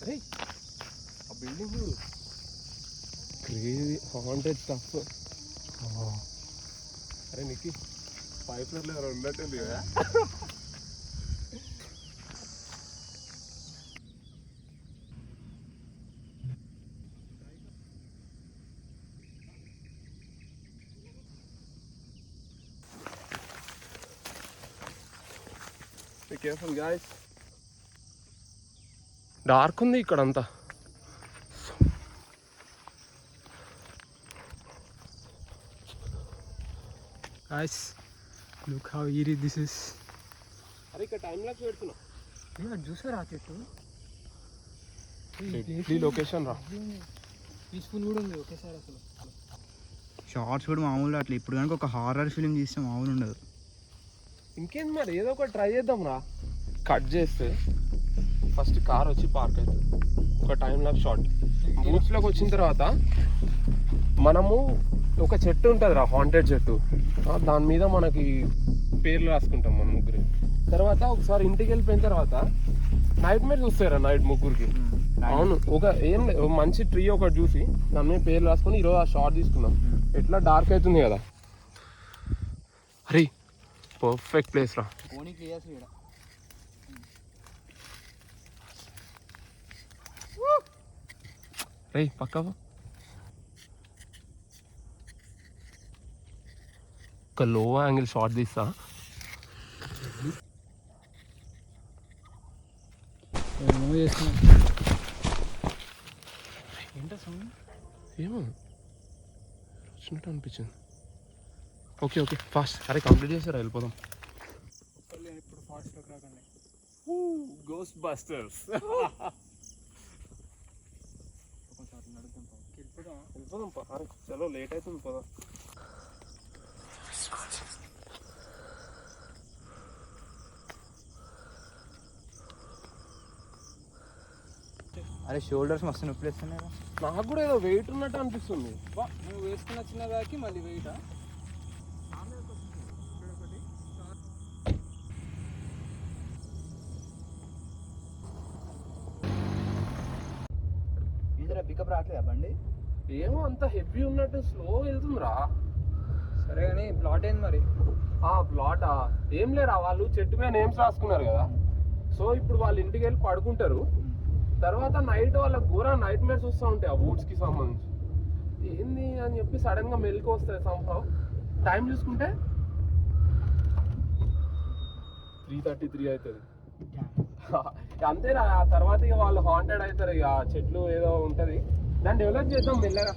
అరే ఆ బిల్డింగ్ చూడు, క్రేజీ హాంటెడ్ స్టఫ్. అరే నీకు 5 ఫ్లోర్లో ఎవరు ఉన్నట్టుంది కదా. Be careful guys. డార్క్ ఉంది ఇక్కడంతా. Guys, look how eerie this is. అరే ఇక్కడ టైం లాప్స్ పెడుతున్నా. చూసారా చెట్టు ఈ లొకేషన్ రా, పీస్ఫుల్ కూడా ఉంది ఒకేసారి. అసలు షార్ట్స్ కూడా మామూలు అట్లా. ఇప్పుడు కనుక ఒక హారర్ ఫిలిం తీస్తే మామూలు ఉండదు. ఇంకేంది మరి, ఏదో ఒకటి ట్రై చేద్దాం రా. కట్ చేస్తే ఫస్ట్ కార్ వచ్చి పార్క్ అవుతుంది, ఒక టైం లాప్స్ షాట్. బూత్స్లోకి వచ్చిన తర్వాత మనము ఒక చెట్టు ఉంటుంది రా, హాంటెడ్ చెట్టు, దాని మీద మనకి పేర్లు రాసుకుంటాం మన ముగ్గురు. తర్వాత ఒకసారి ఇంటికి వెళ్ళిపోయిన తర్వాత నైట్ మేర్స్ వస్తాయి రా, నైట్ ముగ్గురికి. అవును, ఒక ఏం లేదు, మంచి ట్రీ ఒకటి చూసి దాని మీద పేర్లు రాసుకొని ఈరోజు ఆ షాట్ తీసుకున్నాం. ఎట్లా డార్క్ అవుతుంది కదా. అరే పర్ఫెక్ట్ ప్లేస్ రా. రే పక్క ఒక లో యాంగిల్ షాట్ తీస్తా. ఏమో వచ్చినట్టు అనిపించింది. Okay okay fast. అరే కంప్లీట్ చేసారా, వెళ్ళిపోదాం. ఇప్పుడు ఫాస్ట్లోకి రాకండి. Ghost busters. వెళ్ళిపోదాం. అరే చలో లేట్ అవుతుంది, పోదాం. అరే షోల్డర్స్ మస్తు నొప్పి వేస్తున్నాయి. నాకు కూడా ఏదో వెయిట్ ఉన్నట్టు అనిపిస్తుంది. నువ్వు వేసుకున్న చిన్న బ్యాగ్కి మళ్ళీ వెయిటా? పికప్ రావట్లేదా బండి? ఏమో అంత హెవీ ఉన్నట్టు స్లో వెళ్తుందిరా. సరే కానీ ప్లాట్ ఏంది మరి? ప్లాటా ఏం లేరా, వాళ్ళు చెట్టు మీద నేమ్స్ రాసుకున్నారు కదా. సో ఇప్పుడు వాళ్ళు ఇంటికి వెళ్ళి పడుకుంటారు. తర్వాత నైట్ వాళ్ళకి ఘోర నైట్ మేర్స్ వస్తూ ఉంటాయి ఆ వూడ్స్కి సంబంధించి. ఏంది అని చెప్పి సడన్గా మెలకు వస్తాయి సంభవ్. టైం చూసుకుంటే 3:33 అవుతుంది. అంతేరా. ఆ తర్వాత ఇక వాళ్ళు హాంటెడ్ అవుతారు. ఇక చెట్లు ఏదో ఉంటుంది, దాన్ని డెవలప్ చేద్దాం మెల్లగా.